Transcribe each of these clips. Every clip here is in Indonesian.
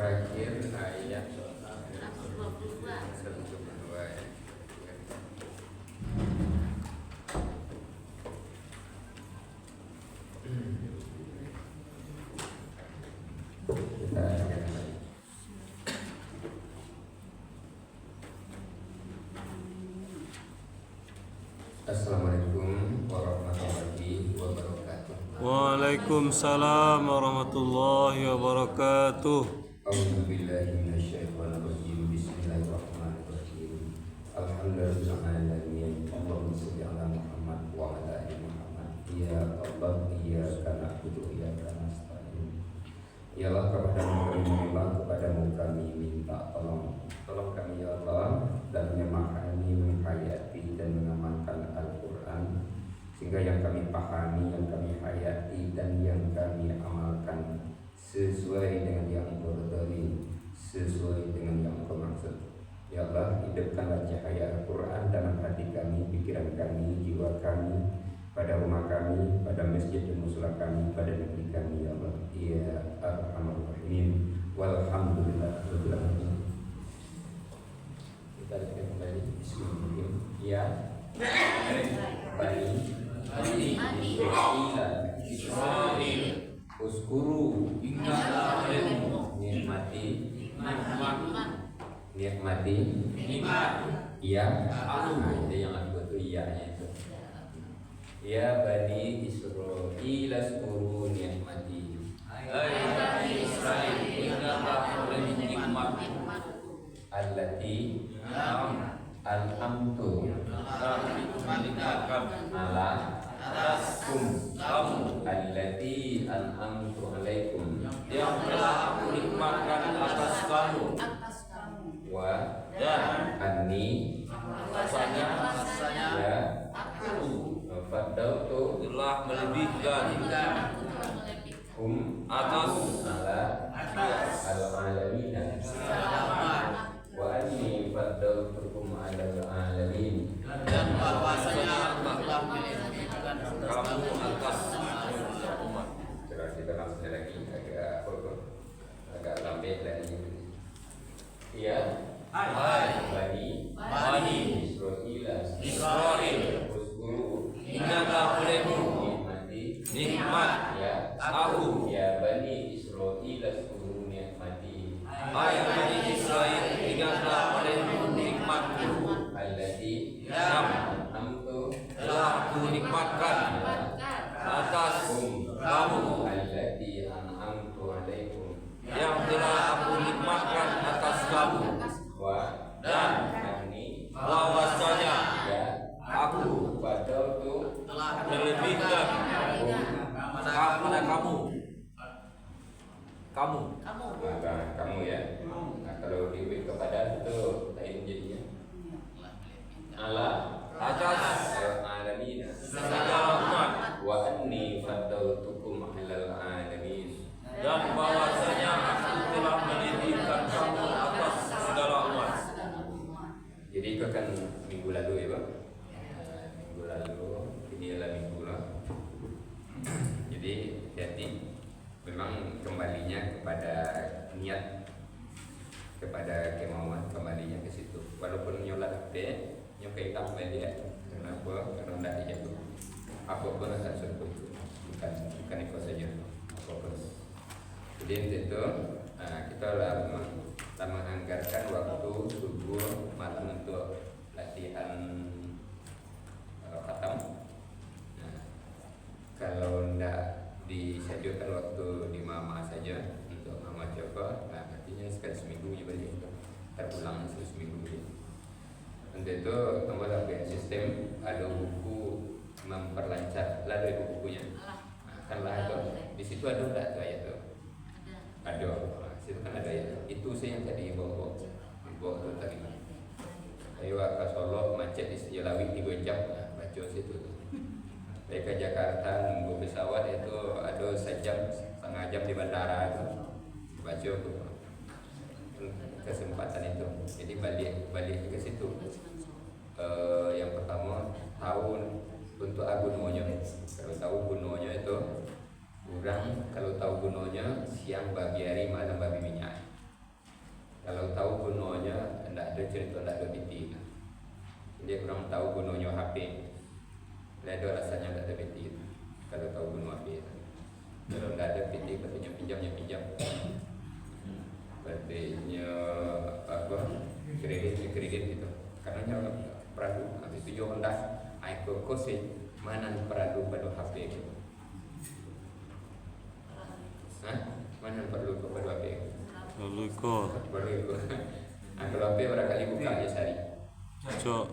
terakhir ayat 122 ya. Kita akan lagi. Assalamualaikum warahmatullahi wabarakatuh. Waalaikumsalam warahmatullahi wabarakatuh. A'udzubillahi minasyaitonirrajim. Bismillahirrahmanirrahim. Alhamdulillahirabbil Allahumma shalli ala Muhammad wa ala ali Muhammad. Ya Allah, iyyaka na'budu wa iyyaka nasta'in. Ya Allah, kepadamu kami menyembah, kepadamu kami minta tolong. Tolong kami ya Allah, dan menyemangati, menghayati dan mengamalkan Al-Quran, sehingga yang kami pahami, yang kami hayati dan yang kami amalkan sesuai dengan yang Engkau ridhoi, sesuai dengan yang Engkau maksud. Ya Allah, hidupkanlah cahaya Al-Quran dalam hati kami, pikiran kami, jiwa kami, pada rumah kami, pada masjid dan musola kami, pada negeri kami ya Allah. Ya Arhamar Rahimin. Walhamdulillahirabbil alamin. Kita akan kembali. Bismillahirrahmanirrahim. Ya Bani Israil, uskuru nikmati ya ada yang aku tuh iya-nya itu. Ya Bani Israil, uskuru nikmati. Hai Bani Israil, ingatlah oleh nikmat Allati alhamdu nikmatkan ala atas kamu allati an'amtu alaikum yang telah aku nikmatkan atas kamu wa dan anni rasanya ya aku faddaltu telah melebihkan atas ala al-alamina wa anni faddaltukum ala al-alamin dan bahwasanya Allah telah melebihkan kamu atas umat. Terus kita langsung lagi agak lambat lagi. Ya Hai Bani Israil, Israil, uskuru ingatlah olehmu nikmati nikmat ya aku. ya Bani Israil, uskuru nikmati Hai Bani Israil, ingatlah olehmu nikmatku allati yang an'amtu telah aku nikmatkan atas kamu allati an'amtu alaikum yang telah aku nikmatkan atas kamu wa dan anni bahwasanya ya aku faddaltu melebihkan kepada kamu maka kamu ya. Nah, kalau diberi kepada itu lain jadinya ala atas alamin segala umat wa anni faddaltukum alal alamin. dan bahwasanya aku telah melebihkan kamu atas segala umat. Jadi itu kan minggu lalu ya Pak. Minggu lalu, ini adalah minggu lalu. Jadi hati memang kembalinya kepada niat, kepada kemauan, kembalinya ke situ. Walaupun nyolat deh, nyokai kembali ya. Kenapa? Karena tidak dijatuh. Apapun akan surga itu, bukan itu saja. Apapun. Jadi itu kita telah menganggarkan waktu subuh malam untuk latihan khatam. Nah, kalau tidak disediakan waktu di mama saja untuk mama coba, nah artinya sekali seminggu juga balik terulang seminggu ini. Untuk itu tambah lagi sistem ada buku memperlancar, lah ada bukunya. Nah, kan lah itu di situ ada enggak tuh ayat tuh? Ada. Nah, situ kan ada ya. Itu sih yang tadi bawa tuh tadi. Ayo ke Solo macet di Sejalawi 3 jam, nah, baca situ tuh. Dari ke Jakarta nunggu pesawat itu ada sejam setengah jam di bandara itu baca tuh kesempatan itu. Jadi balik ke situ. Yang pertama tahu untuk gunanya. Kalau tahu gunanya itu kurang, kalau tahu gunanya siang babi hari malam babi minyak. Kalau tahu gunanya, tidak ada cerita, tidak ada biti. Dia kurang tahu gunanya HP. Ada rasanya tidak ada biti. Kalau tahu guna HP. Kalau tidak ada biti, katanya pinjam. Katanya apa? Kredit gitu. Karena jangan peradu. Habis itu juga hendak aku kosin mana peradu pada HP gitu. Mana perlu kepada HP? Lalu ikut. Baru itu. Kalau HP barangkali buka ya sehari. Cok.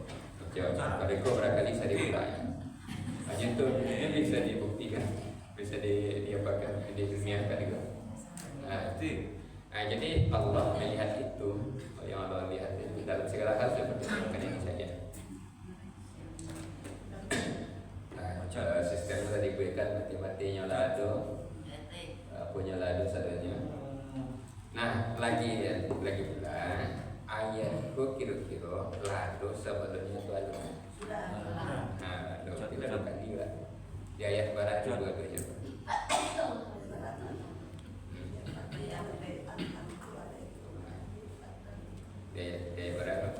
Kalau itu barangkali sehari buka. Hanya itu ini bisa dibuktikan, bisa diapakan, diilmiahkan juga. Jadi Allah melihat itu, yang Allah lihat itu dalam segala hal seperti ini saja. Sistem tadi berikan mati-matinya lado, punya lado sadanya. Nah lagi pula ayat itu kira-kira lado sebelumnya itu lado. Nah lado tidak bukan dia. Di ayat barat juga tu. Dia berapa?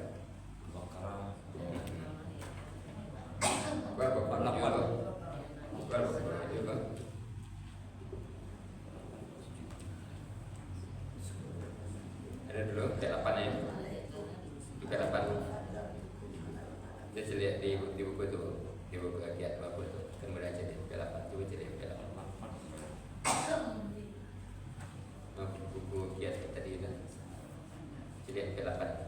Ada dulu P8 ya. Di P8. Dia lihat di buku tu, di buku kiat apa tu. Kan belajar di P8 tu jadi P8. Buku kiat tadi kan. Jadi P8.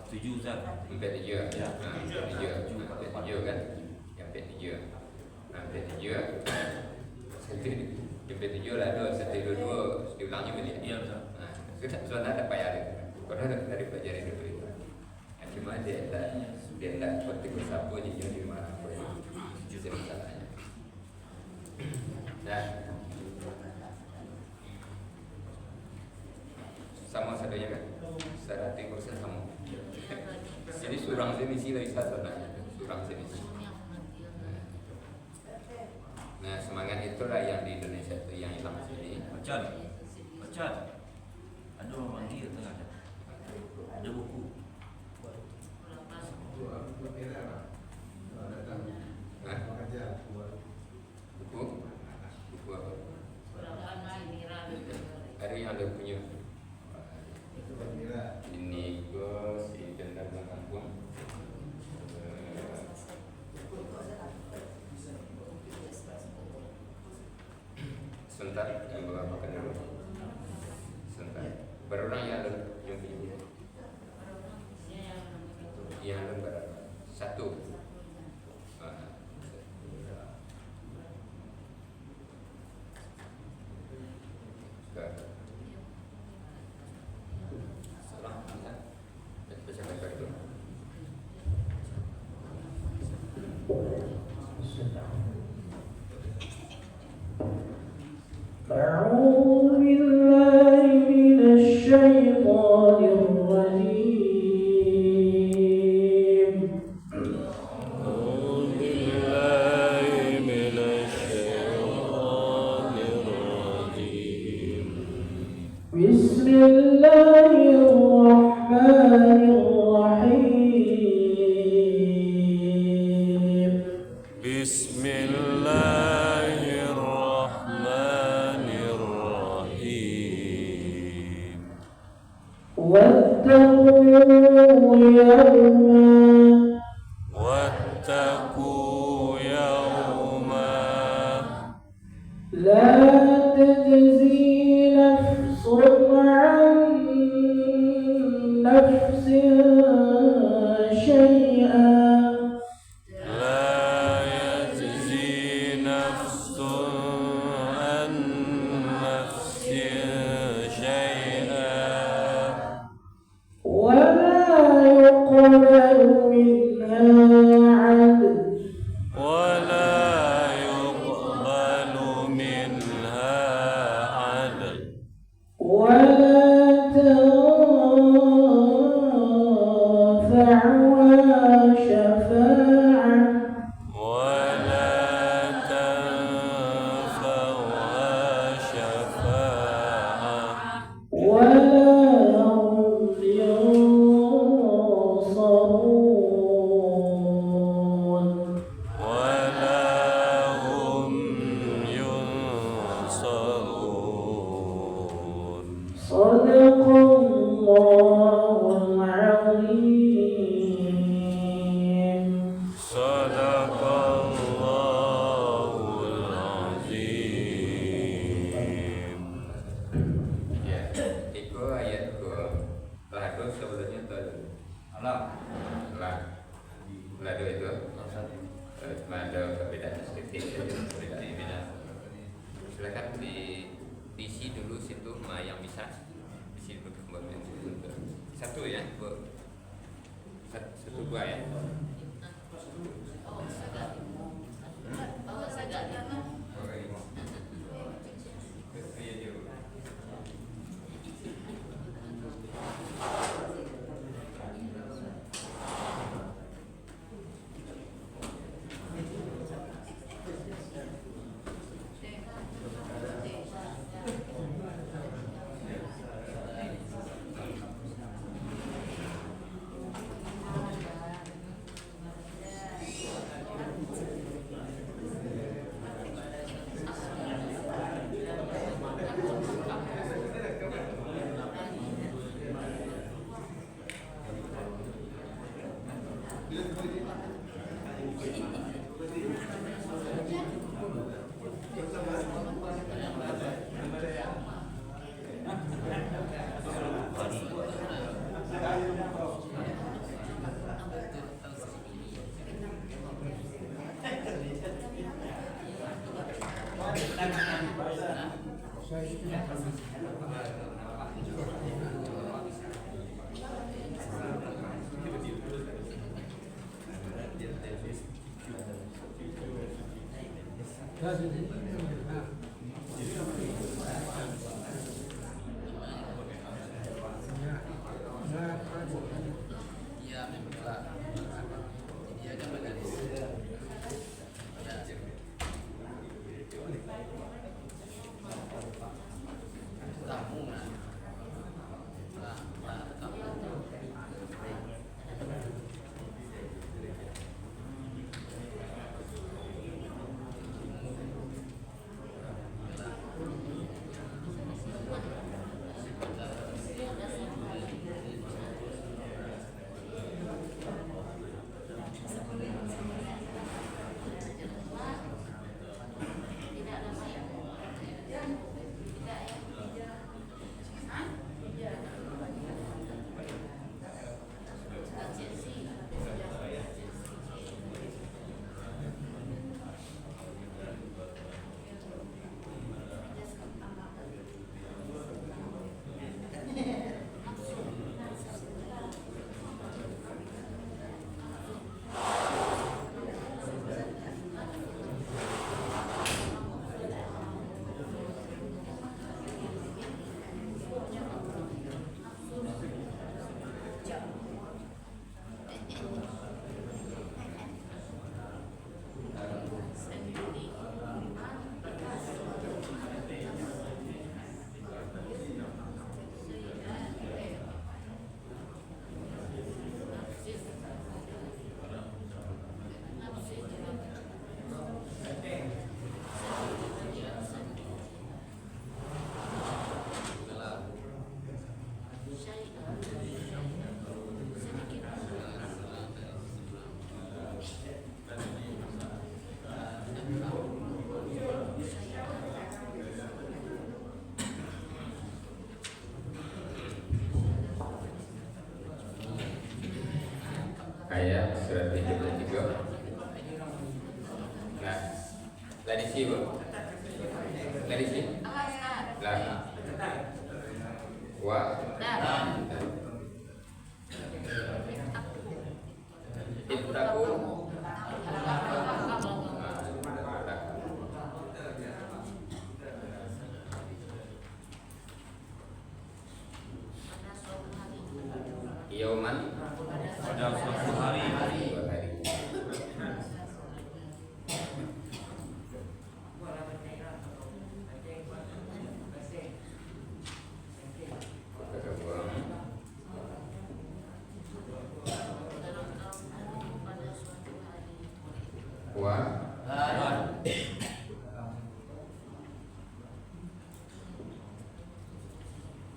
Tujuh Ustaz. P7 ya. P7 kan. Yang P7. Nah P7. P7 lah tu, 1, 2 diulangi balik. Iya Ustaz. Nah, sudah ada payah itu. Kalau dari pelajaran dulu itu. Cuma dia tak seperti bersapu dia di mana pun. Itu masalahnya. Nah, sama satunya kan? Secara timur sama. Jadi surang semisi lagi satu surang semisi. Nah semangat itulah yang di Indonesia itu yang hilang sini. Baca. Ada orang manggil tengah ada. Ada buku. Buku apa? Ada yang ada punya. Ini ke si Jendang Kampung. Sebentar, yang makan dulu. Sebentar. Berorang yang ada yang punya. Yang ada berapa? Satu. أعوذ بالله من الشيطان الرجيم أعوذ بالله من الشيطان الرجيم. بسم الله الرحمن الرحيم بسم الله الرحمن الرحيم. واتقوا يوما لا تجزي نفس عن نفس شيئا لا يجزي نفس عن نفس شيئا ولا يقبل منها عدل ولا يقبل منها cuma ada perbedaan sedikit perbedaan ini. Silakan diisi dulu situ yang bisa isi dulu kembali satu ya bu, satu buah ya. Ayat surat 33. Nah, dari sini bu, dari sini. Lah, wa, ittaku. Yauman pada suatu hari. dua hari. Kedua, wa,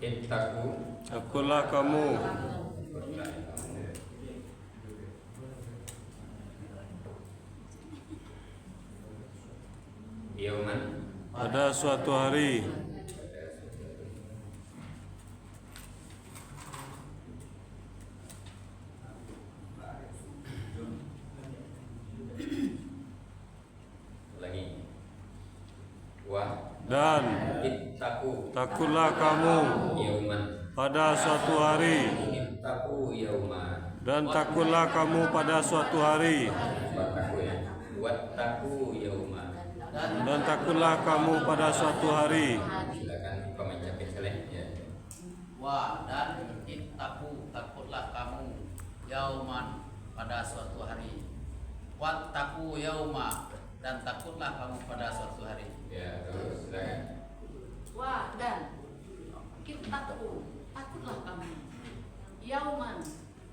ittaku. Akulah kamu Yauman pada suatu hari. dan ittaqu takutlah kamu yauman pada suatu hari, ittaqu yauman dan takutlah kamu pada suatu hari, wattaqu ya wattaqu yauman. dan takutlah kamu pada suatu hari. Silakan pemain capek seleh ya. Wa dan ittaqu takutlah kamu yauman pada suatu hari. Wattaqu yauma dan takutlah kamu pada suatu hari. Ya, terus silakan. Wa dan ittaqu takutlah kamu yauman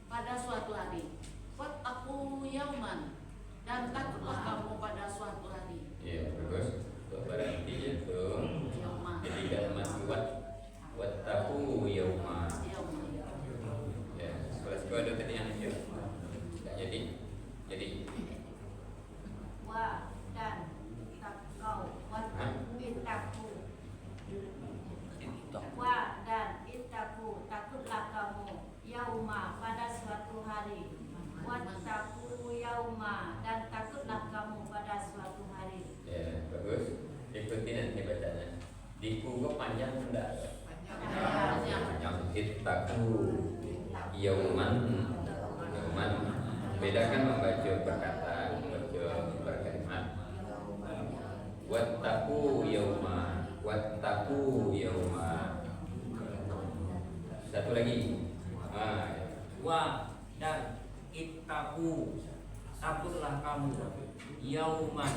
pada suatu hari. Wattaqu yauman dan takutlah kamu pada suatu hari. Ya, bagus. Berarti itu Yauman. jadi kalimat wattaqu yauman. Yauman. Ya, sekolah ada tadi yang hijau. Tidak jadi Wa dan takau ittaqu wa dan ittaqu takutlah kamu yauma pada suatu hari. Wattaqu yauma dan takutlah kamu pada suatu hari. ya, bagus. Ikuti nanti bacanya. Di kuku panjang enggak? Panjang. Ittaqu yauman. Yauman. Bedakan membaca perkataan, membaca berkalimat. Wattaqu yauma. Wattaqu yauma. Satu lagi. Wa dan ittaqu takutlah kamu yauman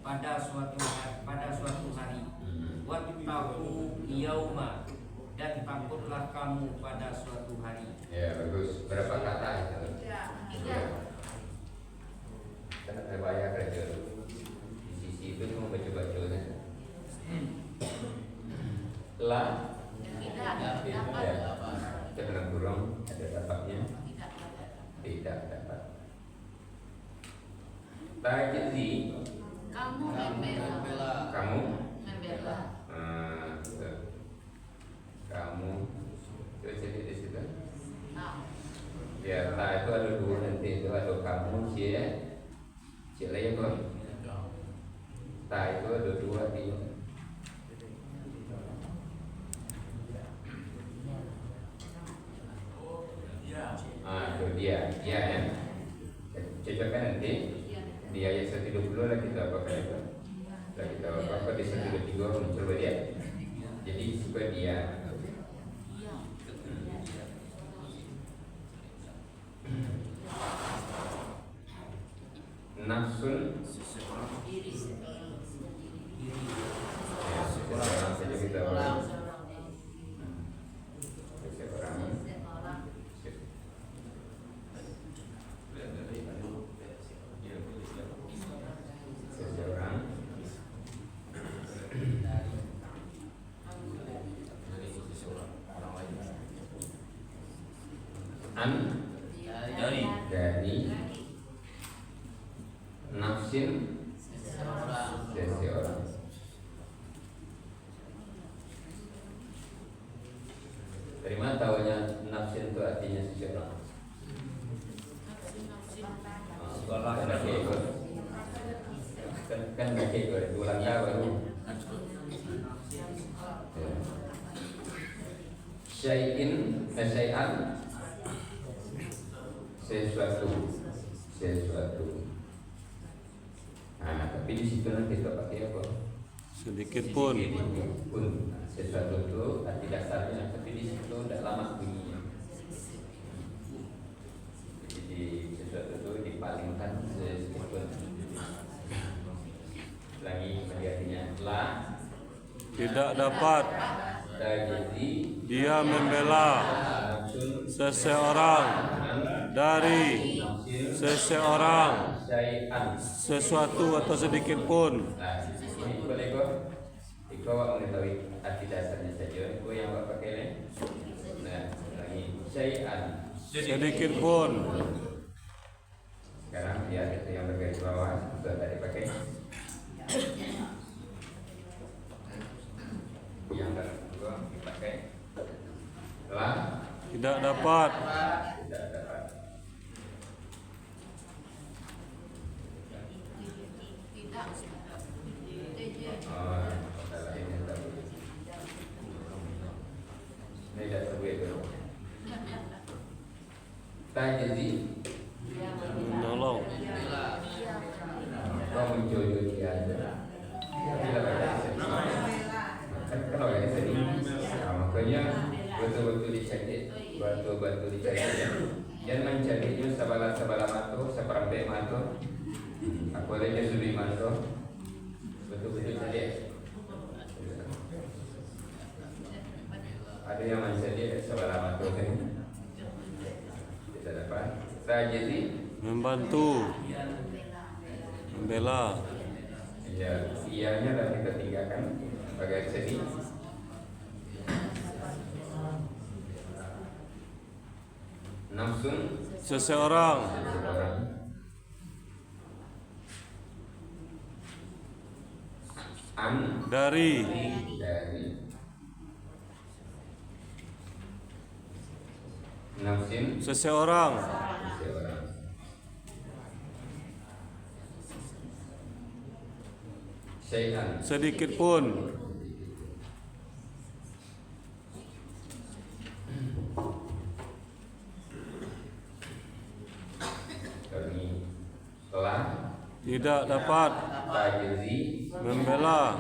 pada suatu hari. Wattaqu yauma dan takutlah kamu pada suatu hari. Ya, bagus. Berapa kata itu? Tiga. Kan ada banyak kerja. Di sisi itu cuma baca-bacanya. La Tidak tidak dapat. ada kurang, ada dapatnya. Tidak dapat. Tidak dapat. Tajzi Kamu membela. kamu Membela. betul. Kamu itu jadi di situ. Nah, Ya, ta itu ada dua nanti itu ada kamu cie lain apa? Ta itu ada dua di. Itu dia ya. Cocokkan nanti di ayat 120 lah kita apakan itu. Lah kita apa di 123 muncul dia. Jadi supaya dia iya. nafsun Diri ya, seseorang saja kita orang seorang. seseorang Seorang. seseorang an dari nafsin seseorang. Dari mana tahunya nafsin itu artinya seseorang? Kan kaki dua langkah baru. Syai'in syai'an sesuatu. Nah, tapi di situ nanti kita pakai apa? Sedikit pun. Sesuatu itu arti dasarnya, tapi di situ tidak lama bunyinya. Jadi sesuatu itu dipalingkan sedikit pun. Lagi artinya la Tidak dapat jadi dia membela seseorang dari seseorang syai'an. sesuatu atau sedikit pun. Nah, ini boleh kok. Iko mengetahui arti dasarnya saja. Iko yang bapak pakai. Nah, lagi syai'an. Sedikit pun. Sekarang ya itu yang bergaris bawah sudah tadi pakai. Yang kedua dipakai. La Tidak dapat tidak dapat. Tidak. TJ. Oh, Tajzi Menolong. kau menjodoh dia aja. Tidak ada kan kalau yang sedih, makanya betul-betul dicari, betul-betul dicari. Jangan mencarinya sabala mato, seperampe mato, aku aja suri mato, betul-betul cari. Ada yang mencari sabala mato kan? Kita dapat. Tajzi Membantu. Membela. ya, ianya dan kita tinggalkan sebagai sedih. Nafsun Seseorang. seseorang. An Dari. dari nafsin Seseorang. seseorang. Syai'an Sedikit pun. kami telah Tidak dapat. tajzi Membela.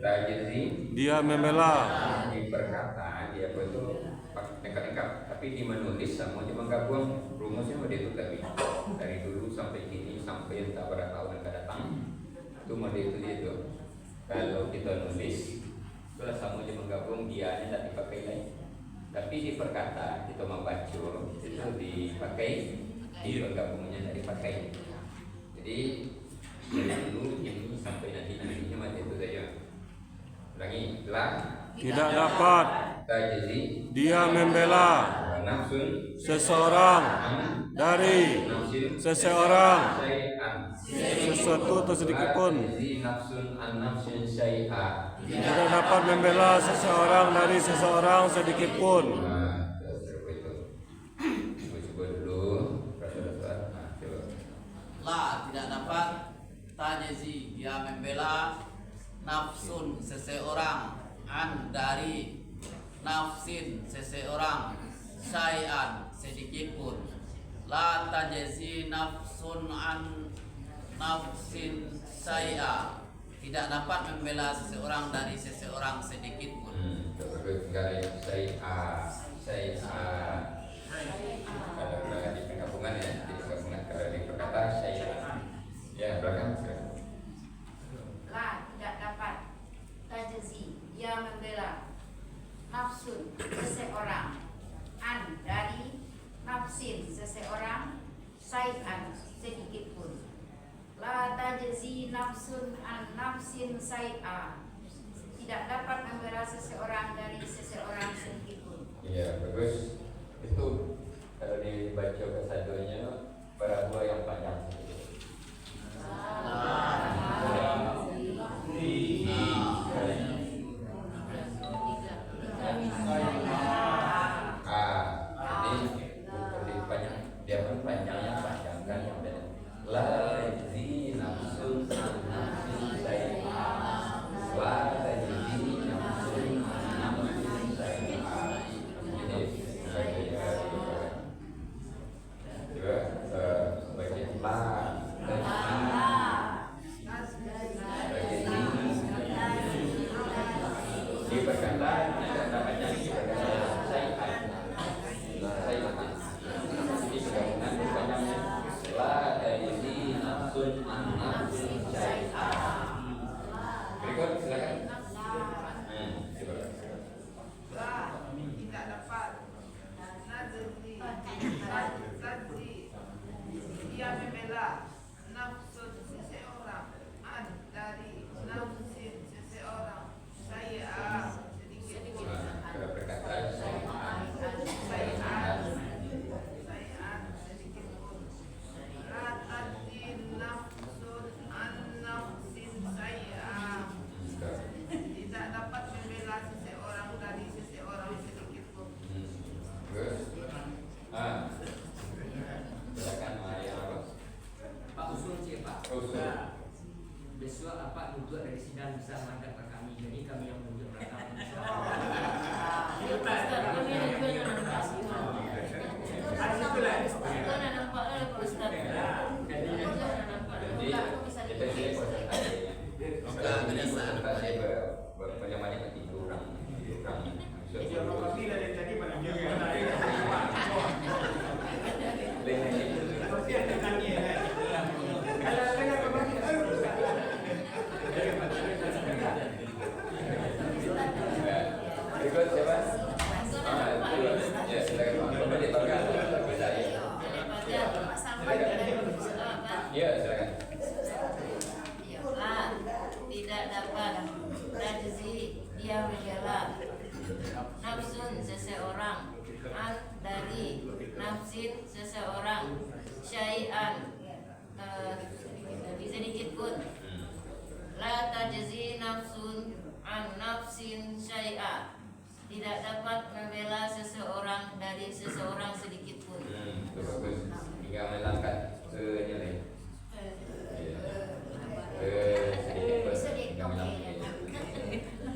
tajzi Dia membela. di perkataan dia itu lengkap-lengkap, tapi di menulis sama cuma gabung rumusnya mode itu tadi dari dulu sampai kini sampai entah berapa tahun akan datang itu mode itu dia tuh. Kalau kita nulis kalau sama cuma gabung dia tidak dipakai lagi, tapi di perkataan kita membaca itu dipakai, di penggabungnya tidak dipakai. Jadi dari dulu ini sampai nantinya mode itu saja. Ulangi, lah Tidak dapat. tajzi Dia membela. nafsun Seseorang. Dari. nafsin Seseorang. syai'an Sesuatu atau sedikit pun. tajzi nafsun an nafsin syai'a. Tidak dapat membela seseorang dari seseorang sedikit pun. Nah, coba itu. Coba dulu. Rasa-rasa. Nah, coba. La tidak dapat. Tajzi dia membela. Nafsun seseorang. An dari. Nafsin seseorang. Syai'an sedikit pun. La tajzi nafsun an nafsin syai'a. Tidak dapat membela seseorang dari seseorang sedikit pun. Coba tinggal syai'a. Ada belakang di penggabungan ya, di penggabungan kalau di perkataan syai'a. Ya, belakang. La tidak dapat. Tajzi dia membela. Nafsun seseorang. An dari. Nafsin seseorang. Syai'an sedikit pun. La tajzi nafsun an nafsin syai'a. Tidak dapat membela seseorang dari seseorang sedikit pun. Iya, bagus. Itu kalau dibaca kesaduannya para buah yang panjang. Jadi panjang, dia pun panjangnya panjangkan yang beda. Lazi nafsun an nafsin syai'a. La tajzi nafsun an nafsin syai'a. Ini bagian la di perkataan tidak namanya di perkataan syai'an. Ini penggabungan panjangnya la tajzi nafsun an nafsin syai'a. Berikut silakan. Coba. Tidak dapat. Nazzi dia membela nafsun seseorang an dari nafsin seseorang syai'a sedikit pun. Kalau perkataan syai'an Syai'an sedikit pun. La tadzi nafsun an nafsin syai'a. Tidak dapat membela seseorang dari seseorang sedikit pun. Terus silakan yang apa? Pak usul C Pak. Usul. Besok apa duduk dari sidang bisa menghadap ke kami. Jadi kami yang menunjuk belakang. Itu nak nampak lah Pak Ustaz. Itu nak nampak. Jadi Buka tu bisa kita ditulis. boleh konsentrasi. Konsentrasi bagaimana itu orang. Berikut siapa? Ya, silakan. Kembali bangga. Ya, silakan. Tidak dapat tajzi dia membela nafsun seseorang an dari nafsin seseorang syai'an sedikit pun. La tajzi nafsun an nafsin syai'a, tidak dapat membela seseorang dari seseorang sedikit pun. Itu bagus. Tinggal melangkah senilai. Sedikit pun.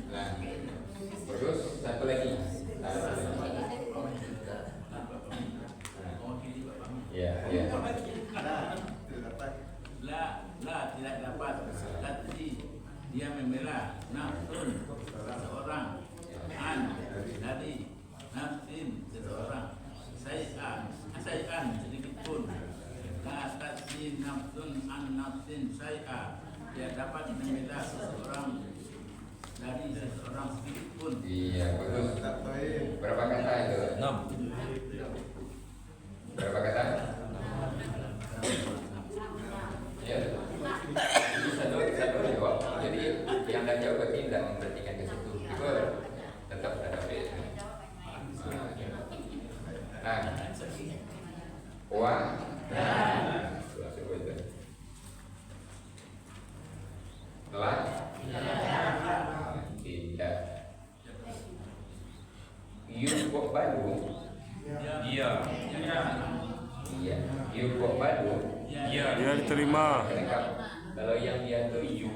Nah, terus satu lagi. Ya, ya. La tidak dapat tadi dia membela nafsun seseorang an dari nafsin seseorang syai'an sedikit pun. La tadi nafsun an nafsin syai'a, dia dapat membela seseorang dari seseorang sedikit pun. Iya, bagus. Berapa kata itu? 6. Berapa kata? Ya. Bisa dulu jawab. Jadi yang dah jawab berarti tidak memperhatikan ke situ. Juga tetap ada beda. Nah, wa la tidak. Yuqbalu. Iya. Iya. Yuqbalu. Dia diterima. Kalau yang dia tu you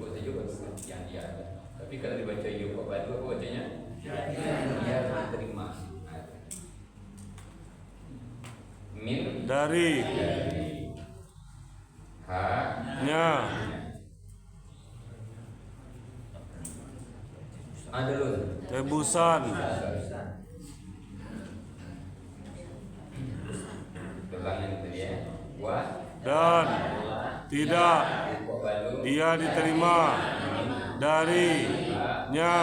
saja bagus yang dia ada. Tapi kalau dibaca yuqbalu apa bacanya? Dia diterima. Min Dari nya adlun tebusan ulangan tadi ya. Wa dan tidak dia diterima dari nya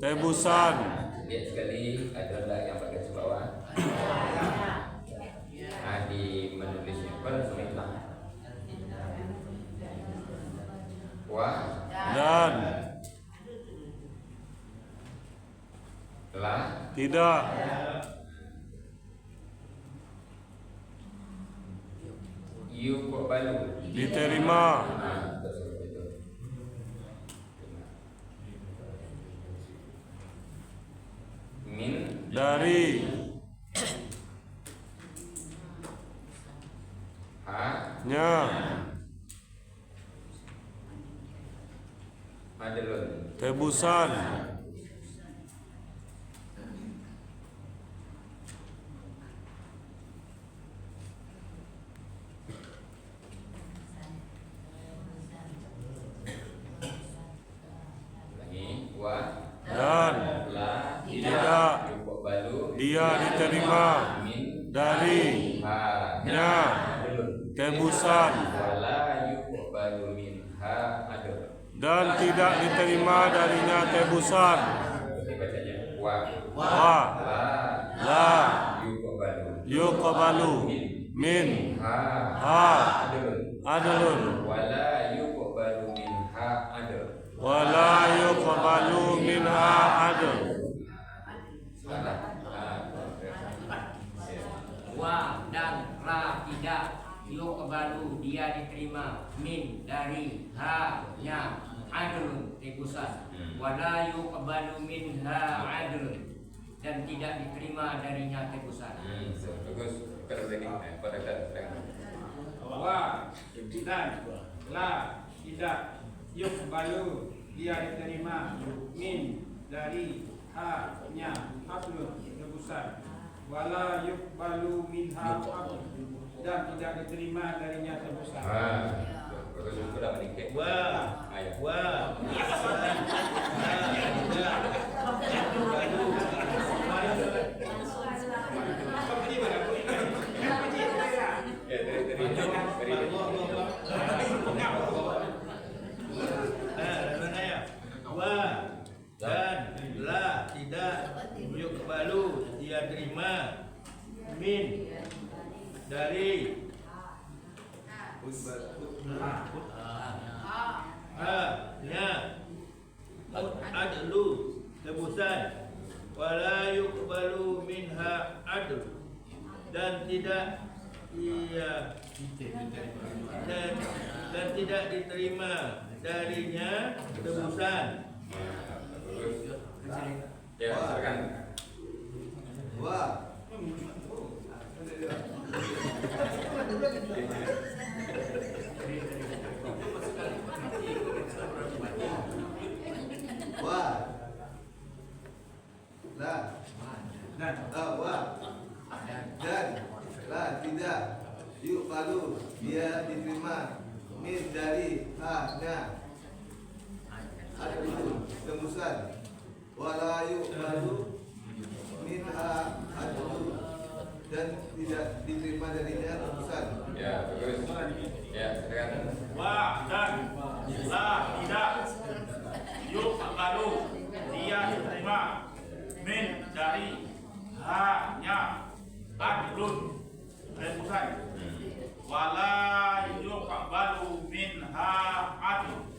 tebusan. Lihat sekali adalah yang bagian bawah. Di menulisnya konsumilah. Wa Dan la tidak yuqbalu diterima min dari nya adlun tebusan. lagi wa Dan la tidak yuqbalu dia diterima min dari nya tebusan. wala yuqbalu minha adlun. Dan tidak diterima darinya tebusan. Bacanya wa Wa la yuqbalu yuqbalu min ha adlun wala yuqbalu minha adl. wala yuqbalu minha adl. Salah. Wa dan la tidak yuqbalu dia diterima min dari ha nya adlun tebusan. Wala yuqbalu minha adlun dan tidak diterima darinya tebusan. Bagus. Terus lagi pada kata Wa dan la tidak yuqbalu dia diterima min dari ha nya aslun tebusan. wala yuqbalu minha dan tidak diterima darinya tebusan. Bagus sudah menikah. Dan la tidak yuqbalu dia terima min dari nya adlu tebusan wala yuqbalu minha adl dan tidak dan tidak diterima darinya tebusan. Ya, silakan. Dan tidak yuqbalu dia diterima min dari nya adlu tembusan wala yuqbalu minha adlu dan tidak diterima darinya tembusan. Ya, bagus. Ya, silakan. Dan la tidak yuqbalu dia diterima min dari nya adlun tembusan wala yuqbalu minha adl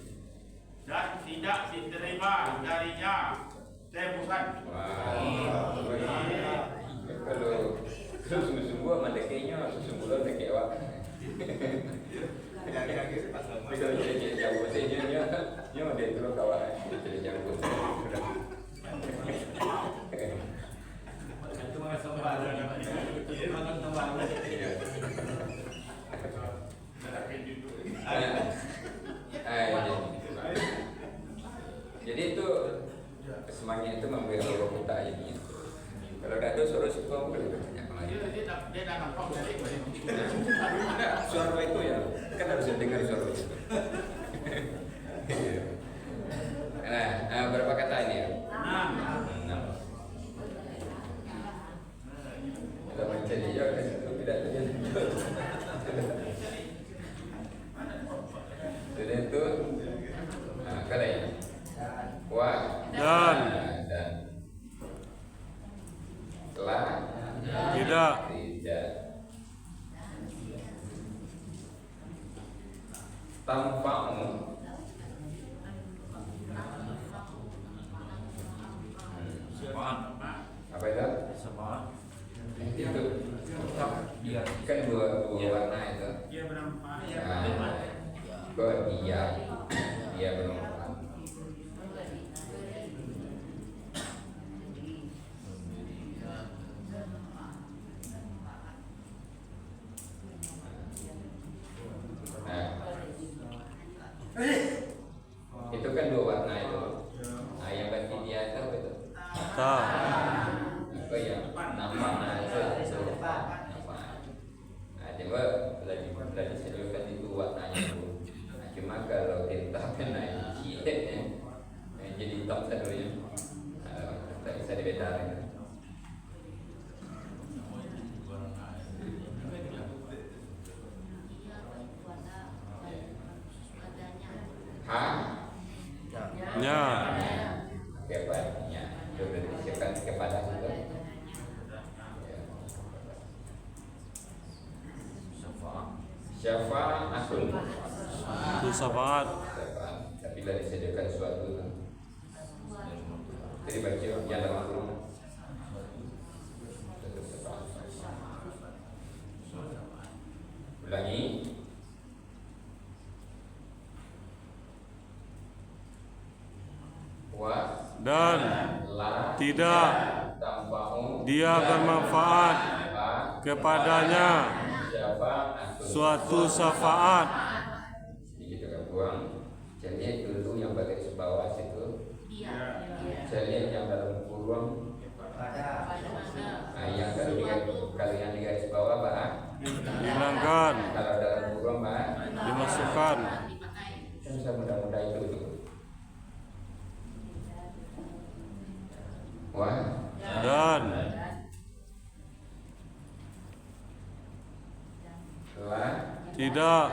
dan tidak diterima darinya tembusan. Kalau sungguh-sungguh mendekainya sungguh-sungguh dekek awak. Kalau jadi jauh sehnya nya dia terus kawan jadi jauh. Itu mah sembah. Itu makan sembah. Jadi itu semuanya itu memberi Allah kita ini. Kalau tidak ada suara suka boleh banyak lagi. Dia dah nampak dari Suara itu ya kan harus dengar suara itu. Nah, berapa kata ini ya? 6. Kita baca dia kan itu tidak ada. Jadi itu kalau ya dan telah tidak tanpamu apa itu? Itu kan dua warna itu. dia bermanfaat. Dia bermanfaat. Itu kan dua warna itu. Nah, yang berarti dia itu apa itu? Apa yang namanya itu nampak. Nah, coba belajar disediakan itu warnanya itu. Nah, cuma kalau kita kena jadi hitam sadunya, tak bisa dibedakan. nya Kepadanya sudah disiapkan kepada itu. Syafa'atun itu syafaat. Tapi dah disediakan suatu jadi baca yang dalam Al-Quran. Ulangi. Dan tidak dia bermanfaat kepadanya suatu syafaat. Sedikit agak buang. Jadi dulu yang bagian bawah situ. Jadi yang dalam kurung. Yang kedua Dan Yang bisa muda-muda itu. Wah. Dan Lah. tidak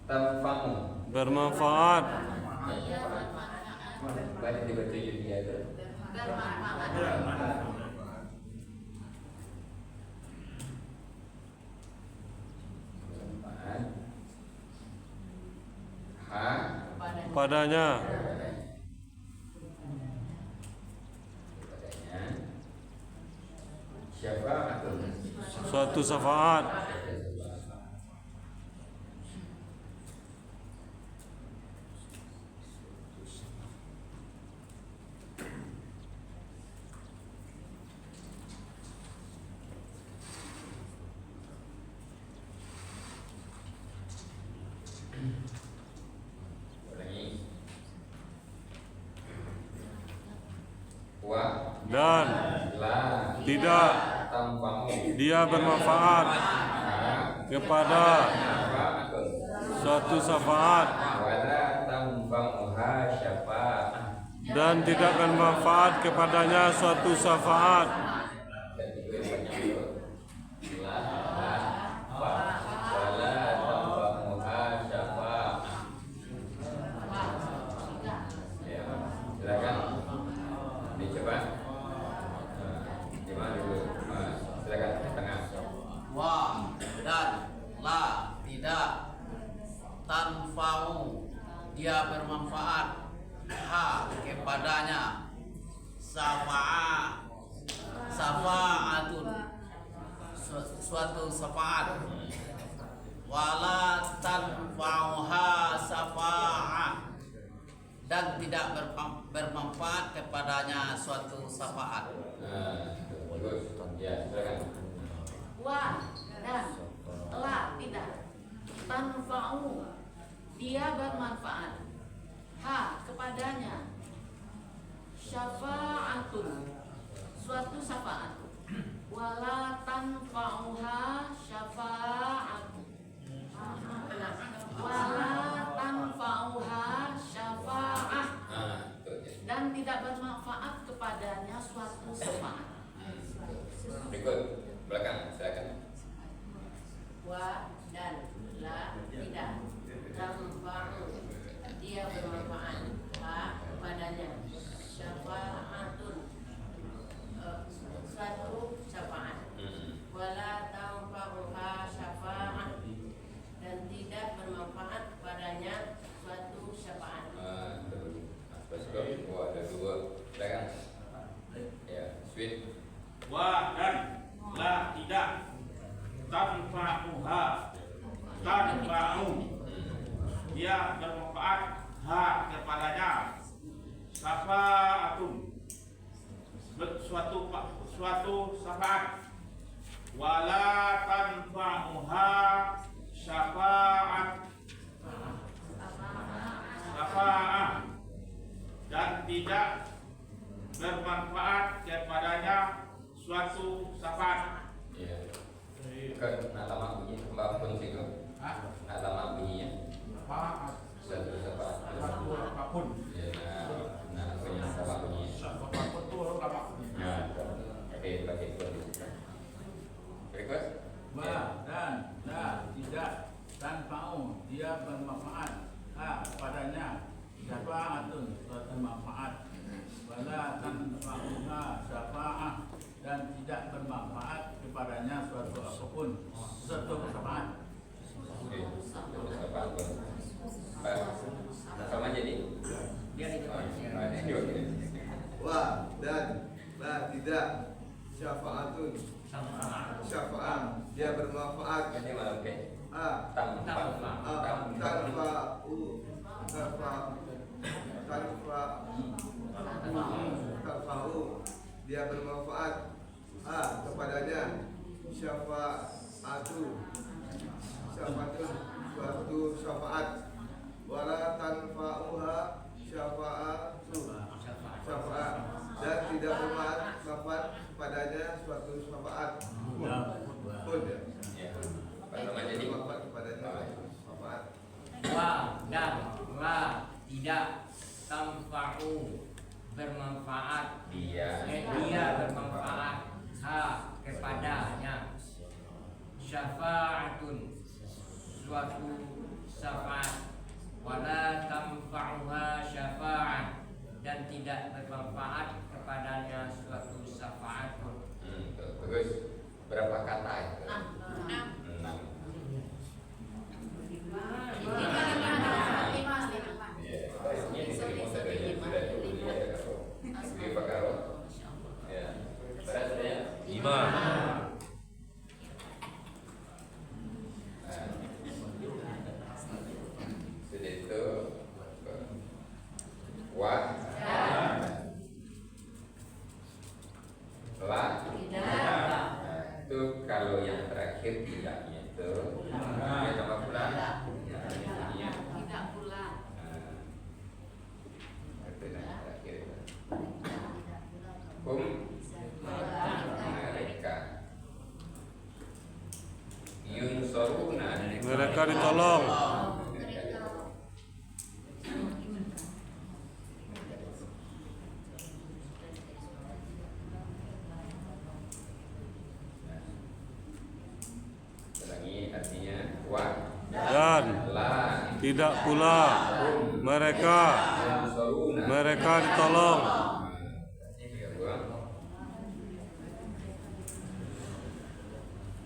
Tanfamu. bermanfaat Banyak dibaca dia itu. Ha. padanya Syafa'atun. suatu syafaat. Ulangi. Wa Dan la tidak tanfamu. dia bermanfaat kepada Syafa'atun. suatu syafaat Wala tanfamuha syafa'ah. dan tidak bermanfaat kepadanya suatu syafaat. Dan itu yang banyak itu. La fa wala tanfamuha syafa'ah. Ya, silakan. Dicoba. Gimana dulu? Silakan tengah. Wa dan la tidak tanfa'u dia bermanfaat ha kepadanya safa'atun suatu syafaat wala tanfa'uha syafa'ah dan tidak bermanfaat kepadanya suatu syafaat. Bagus. Ya, silakan. Wa dan la tidak tanfa'u dia bermanfaat ha kepadanya syafa'atun suatu syafaat wala tanfa'uha syafa'atun wala tanfa'uha syafa'ah dan tidak bermanfaat kepadanya suatu syafaat. Berikut belakang, silakan. Wa dan la tidak tanfa'u dia bermanfaat ha kepadanya syafa'atun suatu syafaat wala tanfa'uha syafa'ah dan tidak bermanfaat kepadanya suatu syafaat. Wah, ada dua. Silakan. Ya, sweet. Wa dan la tidak tanfa'uha tanfa'u dia bermanfaat ha kepadanya syafa'atun suatu syafaat wala tanfa'uha syafa'at syafa'ah dan tidak bermanfaat kepadanya suatu syafaat. Iya. Kan nak lama bunyi Mbak pun situ. Nak lama bunyinya. Suatu syafaat. Suatu apapun. Ya, nah punya lama bunyinya. Apapun tu lama. Ya, pakai pun. Berikut. Wa dan la tidak tanfa'u dia bermanfaat ha padanya syafa'atun suatu manfaat wala tanfa'uha syafa'ah dan tidak bermanfaat kepadanya suatu apapun suatu syafaat. Oke, suatu syafaat pun. Sama jadi. Dia itu. Wa dan la tidak syafa'atun syafa'ah dia bermanfaat Ini malam ke? tanfa'u dia bermanfaat kepadanya syafa'atun suatu syafaat wala tanfa'uha syafa'at dan tidak bermanfaat kepadanya suatu syafaat pun ya. syafa'atun, suatu syafaat, wala tanfa'uha syafa'ah, dan tidak bermanfaat kepadanya suatu syafaat pun. Bagus. Berapa kata itu? 5. Sudah itu wa la itu kalau yang terakhir tidaknya itu ya sama pula Tidak pula. itu yang terakhir itu mereka yunsoruna Mereka ditolong. Ulangi artinya wa Dan la tidak pula mereka ditolong.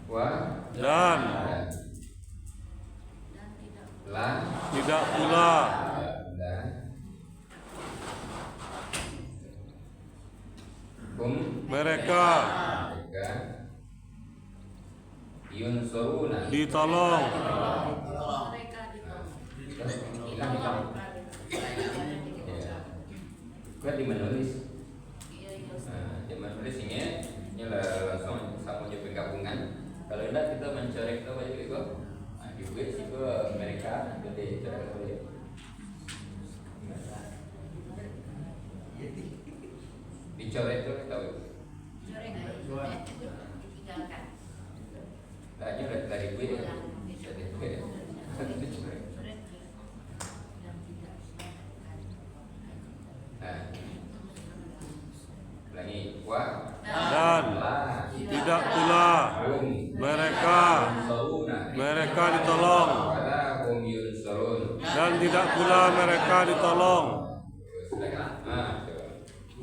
Wa Dan la tidak pula mereka yunsuruna ditolong. Gua di menulis. Di menulis ini langsung sama juga gabungan. Kalau tidak kita mencorek itu aja gitu. Di web sih gua mereka gede coret boleh. Dicoret tuh kita tahu. Ditinggalkan. Tanya dari gue ya. Dari gue. Nah, lagi wa Dan tidak pula mereka ditolong. Dan tidak pula mereka ditolong.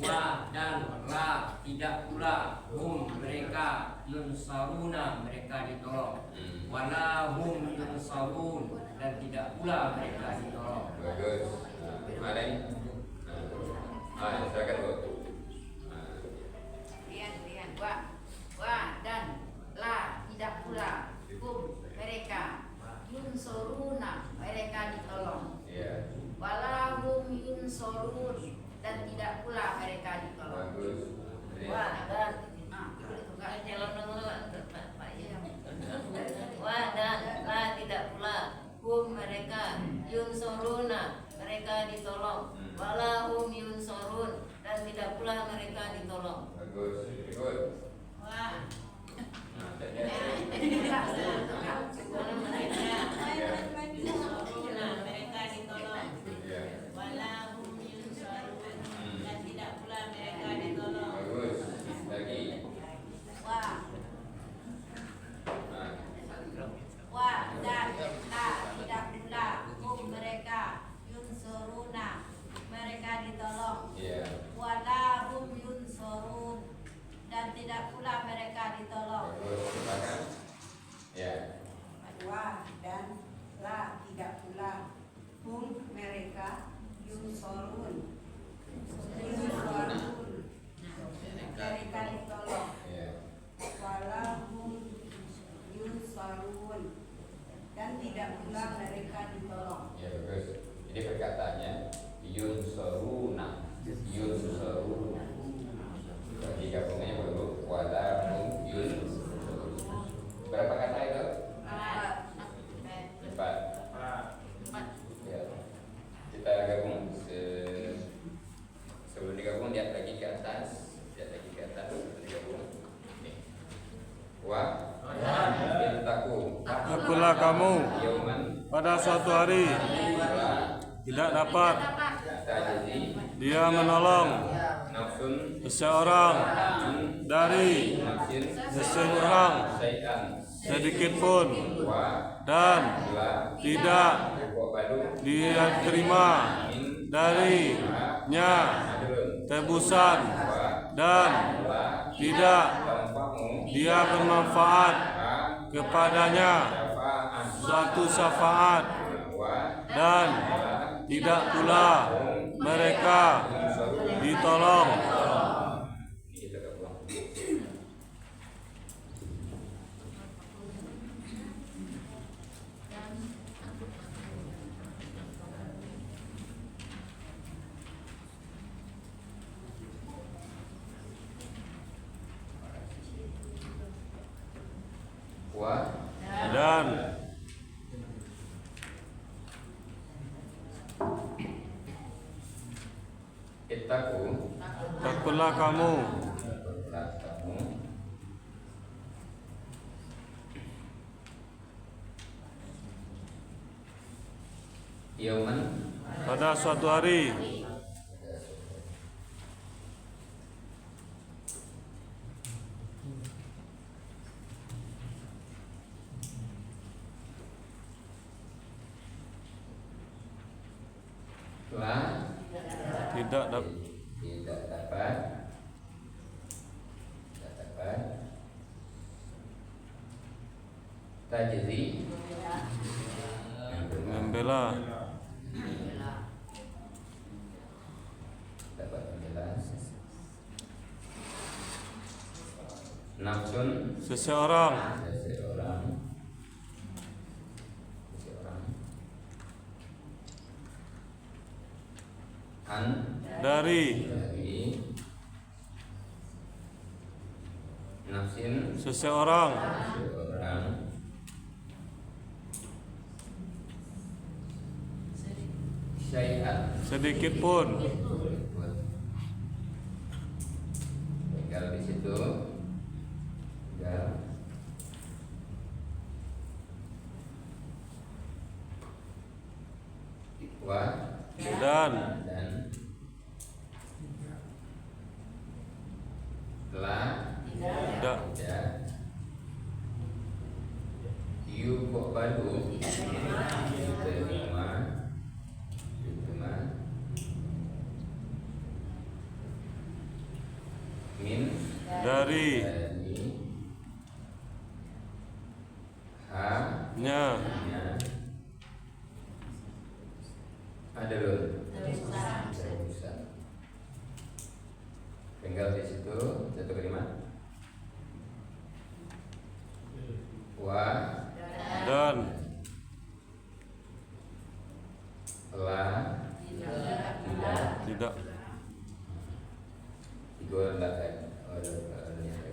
Wa dan la tidak pula mereka yunsaruna, mereka ditolong. Wala hum yunsarun, dan tidak pula mereka ditolong. Bagus. Ada ini. Silakan Bu. Lihat. Wa dan la tidak pula mereka yunsoruna, mereka ditolong. Iya. Wala hum yunsorun, dan tidak pula mereka ditolong. Bagus. Wa dan wa dan la tidak pula mereka yunsoruna, mereka ditolong. Wala hum yunsorun, dan tidak pula mereka ditolong. Bagus. Ikut. Wah. Mereka ditolong. Wala hum yunsorun, dan tidak pula mereka ditolong. Bagus. Lagi. Wa dan la tidak pula mereka yunsoruna, mereka ditolong. Iya. Wala hum yunsorun, dan tidak pula mereka ditolong. Bagus. Silakan. Ya. Wa dan la tidak pula mereka yunsorun, mereka ditolong. Iya. Wala hum yunsorun, dan tidak pula mereka ditolong. Ya bagus. Jadi perkataannya yunsoruna. Bagi gabungannya baru wala hum yunsorun. Berapa kata itu? 4. Ya. Kita gabung. Sebelum digabung lihat lagi ke atas. Digabung. Nih. Wa Akulah kamu pada suatu hari tidak dapat dia menolong seseorang dari seseorang sedikit pun wa dan la tidak yuqbalu diterima darinya adlun tebusan wa dan la tidak tanfa'u dia bermanfaat ha kepadanya syafa'an suatu syafaat wa dan tidak pula mereka ditolong. kita pulang. Wa Dan ittaqu takutlah kamu takutlah kamu yauman pada suatu hari la tidak dapat tidak dapat tajzi membela dapat membela nafsun seseorang seseorang an dari nafsin seseorang syai'an sedikit pun tinggal di situ tinggal wa dan la tidak yuqbalu diterima min dari nya adalun tinggal di situ satu kalimat wa dan la tidak tiga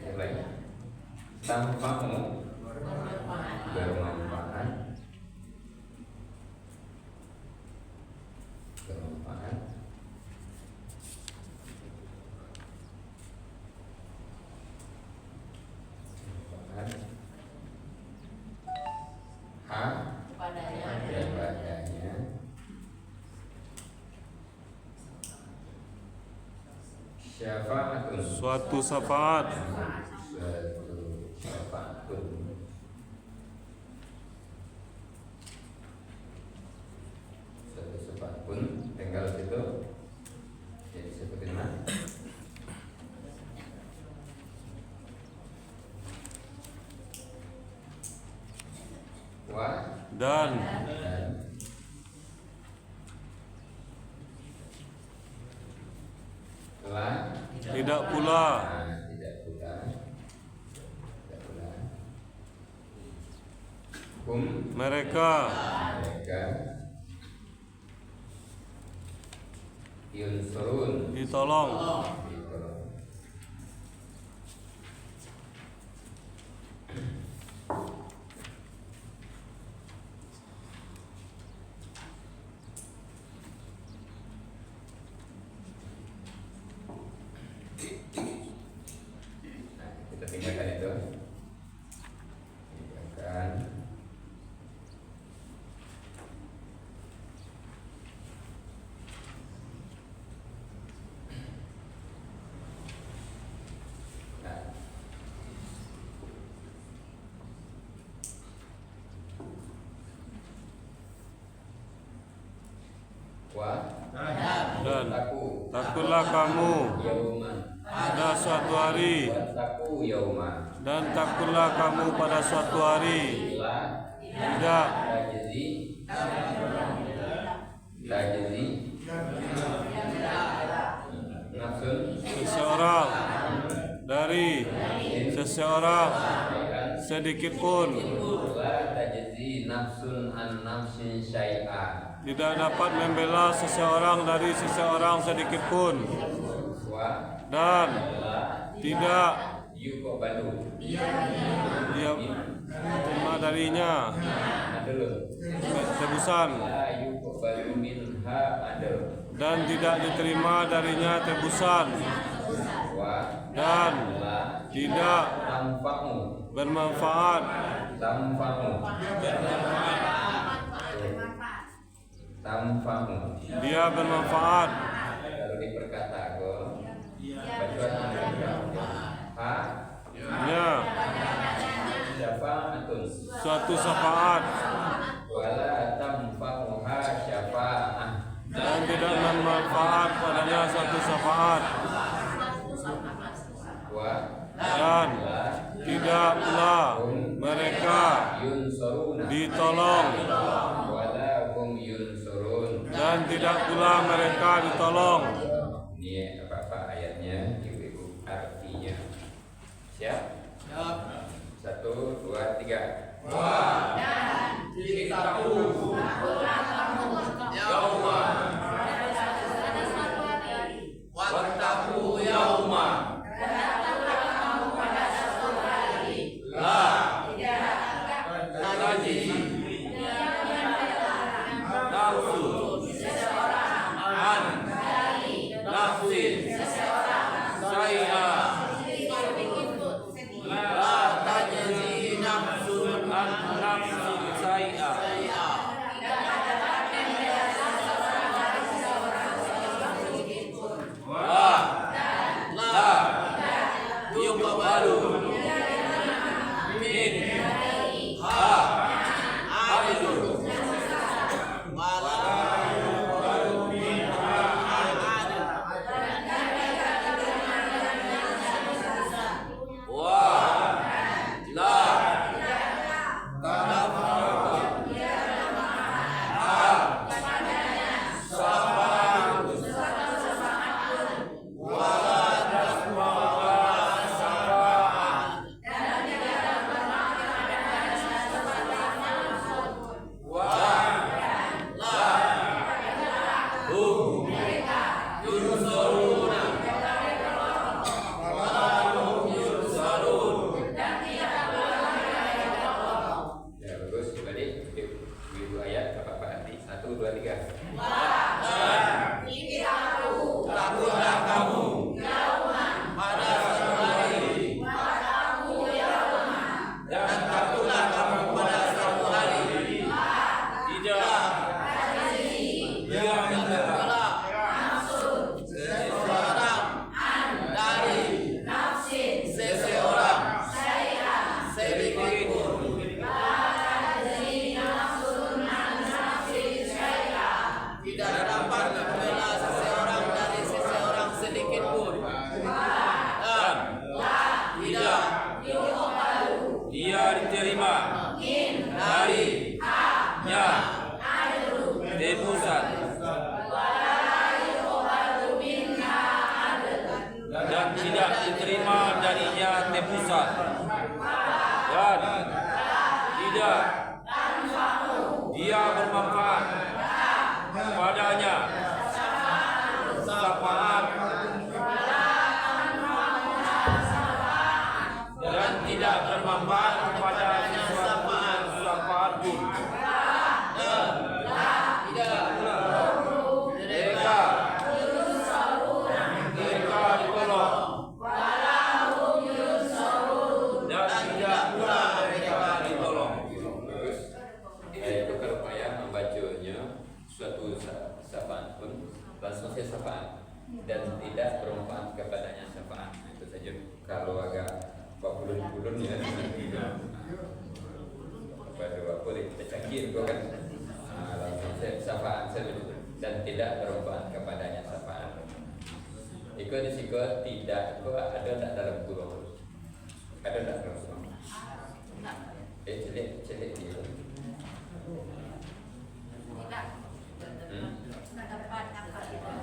yang lain tanpamu bermanfaat kepadanya syafaatun suatu syafaat pun tinggal situ jadi seperti mana wa dan la tidak pula mereka yunsurun ditolong. Kita tinggalkan itu. Tinggalkan. dan takutlah kamu pada suatu hari, dan takutlah kamu pada suatu hari. Tidak seseorang dari seseorang sedikit pun tidak dapat membela seseorang dari seseorang sedikit pun, dan tidak dia terima darinya tebusan, dan tidak diterima darinya tebusan, dan tidak bermanfaat. Dia bermanfaat. Ya, suatu syafaat, dan tidak bermanfaat padanya suatu syafaat, dan tidak pula mereka ditolong, dan tidak pula mereka ditolong. Ini apa ayatnya, ibu-ibu, artinya. Siap? Siap. 1, 2, 3. Dan ditaku yauma wattaku yauma la tajzi nafsun an nafsin syai'a la tajzi nafsun an nafsin syai'a dan tidak diterima darinya tebusan, dan tidak dia bermanfaat padanya syafaat, dan tidak bermanfaat kepadanya syafaat pun. Dan tidak bermanfaat kepadanya syafaat. Itu saja. Kalau agak bulun-bulun ya, pada waktu kita cakir kau kan, langsung syafaat saja. dan tidak bermanfaat kepadanya syafaat. Itu disiko tidak itu ada tak dalam kurung? Ada tak dalam kurung? Celik dia.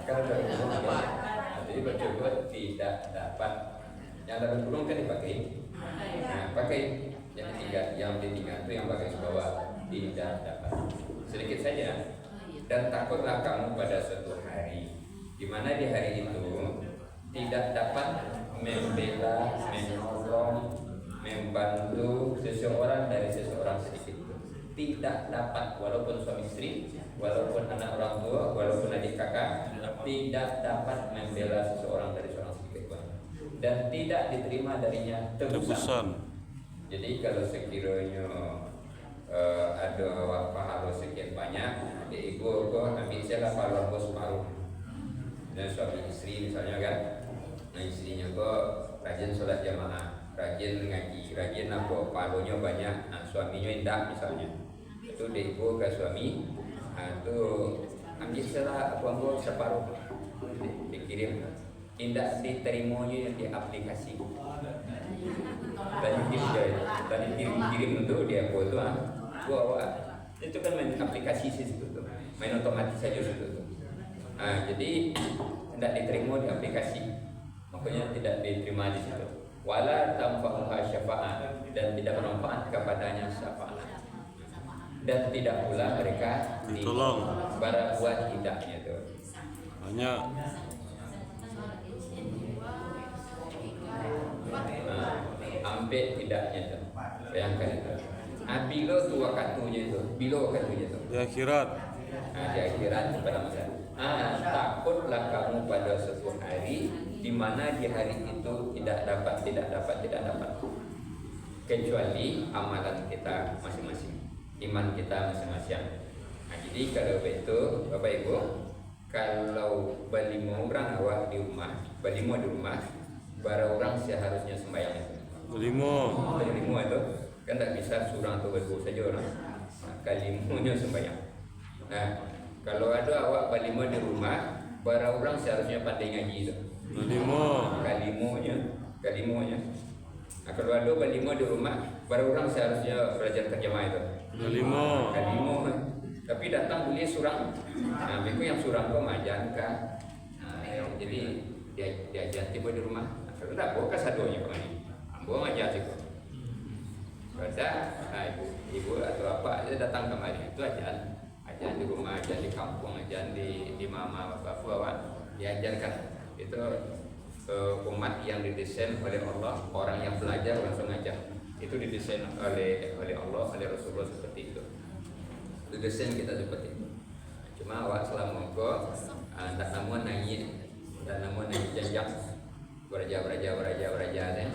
Kalau dalam kurung ya. Jadi bercoba tidak dapat. Yang dalam kurung kan dipakai. Nah, pakai yang ketiga itu yang pakai bawah tidak dapat. Sedikit saja. Dan takutlah kamu pada suatu hari, di mana di hari itu tidak dapat membela, menolong, membantu seseorang dari seseorang sedikit pun. Tidak dapat, walaupun suami istri, walaupun anak orang tua, walaupun adik kakak, tidak dapat membela seseorang dari seorang sedikit pun. Dan tidak diterima darinya tebusan. Jadi kalau sekiranya ada pahala sekian banyak, adik ibu ambil saja pahala separuh. Dan suami istri misalnya kan, nah istrinya kok rajin sholat jamaah, rajin ngaji, rajin apa, pahalanya banyak. Nah suaminya indah misalnya, itu adik ibu ke suami, itu ambil saja apa separuh, dikirim. Indah diterimanya di aplikasi. Tadi kirim untuk dia foto, itu kan main aplikasi sih situ tuh, main otomatis saja situ tuh. Jadi tidak diterima di aplikasi, makanya tidak diterima di situ. Wala tanfa'uha syafa'ah, dan tidak bermanfaat kepadanya syafaat. Dan tidak pula mereka ditolong para buat tidaknya tuh. Banyak. Hampir tidaknya tuh. Bayangkan itu. Bila tu waktunya itu, di akhirat. Di akhirat pada masa. Takutlah kamu pada suatu hari di mana di hari itu tidak dapat. Kecuali amalan kita masing-masing, iman kita masing-masing. Jadi kalau itu Bapak Ibu, kalau balimo orang awak di rumah, bara orang seharusnya sembahyang itu. Balimo itu kan tak bisa surang atau berdua saja orang. Kalimonya sembahyang. Nah, kalau ada awak balimo di rumah, bara orang seharusnya pandai ngaji itu. Kalimonya. Nah, kalau ada balimo di rumah, bara orang seharusnya belajar terjemah itu. Kalimo. Tapi datang boleh surang. Nah, mereka yang surang kau majan kan. Jadi diajar tiba di rumah. Kalau tak bawa kasadonya kemana? Bawa ajar sih kok. Pada ibu atau apa dia datang kemari itu ajar di rumah, ajar di kampung, ajar di mama bapak diajarkan. Itu umat yang didesain oleh Allah, orang yang belajar langsung ajar. Itu didesain oleh Allah, oleh Rasulullah seperti itu. Didesain kita seperti itu. Cuma awak selama kau tak namun naik jajak beraja deh.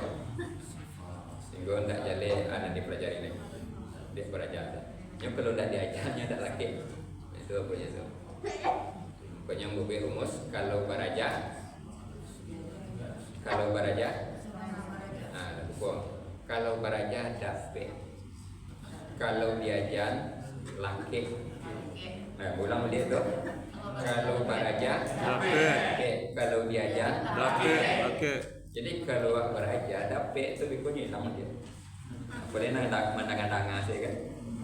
Sehingga tak jalan anak dipelajari ni. Dia beraja. Yang kalau tak diajarnya tak laki. Itu apa itu? Pokoknya yang rumus kalau beraja kalau beraja dapat. Kalau diajar laki. Nah, ulang dia tu. Kalau beraja dapat. Kalau diajar laki. Jadi kalau beraja dapat tu bikunya hilang dia. Boleh nak mendangan-dangan saya kan.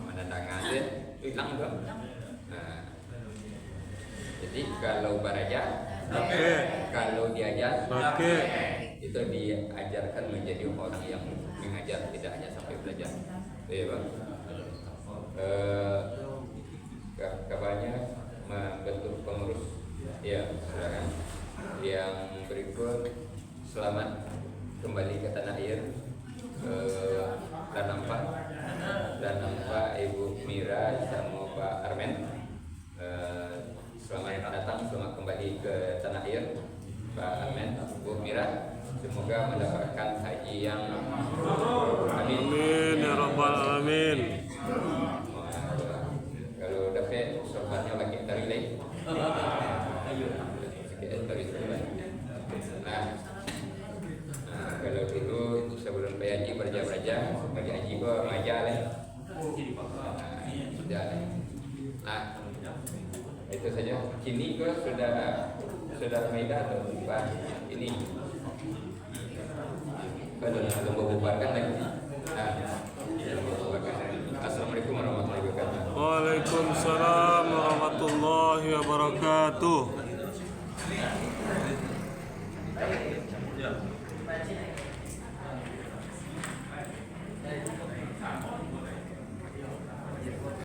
Mendangan dia hilang tu. Jadi kalau beraja dapat. Kalau diajar itu diajarkan menjadi orang yang mengajar, tidak hanya sampai belajar. Ya, Bang. Kabarnya membentuk pengurus. Ya, silakan. Yang berikut, selamat kembali ke tanah air. Dan nampak Ibu Mira sama Pak Armen. Selamat datang, selamat kembali ke tanah air, Pak Armen, Bu Mira. Semoga mendapatkan haji yang amin ya rabbal alamin. Kalau dapat soalnya lagi dari lain. Nah, kalau dulu sebelum bayar haji beraja bagi haji gua maja lah. Sudah. Nah, itu itu saja. Kini ke sudah Maida atau bukan? Ini sudah membubarkan lagi. Assalamualaikum warahmatullahi wabarakatuh. Waalaikumsalam warahmatullahi wabarakatuh. Ya.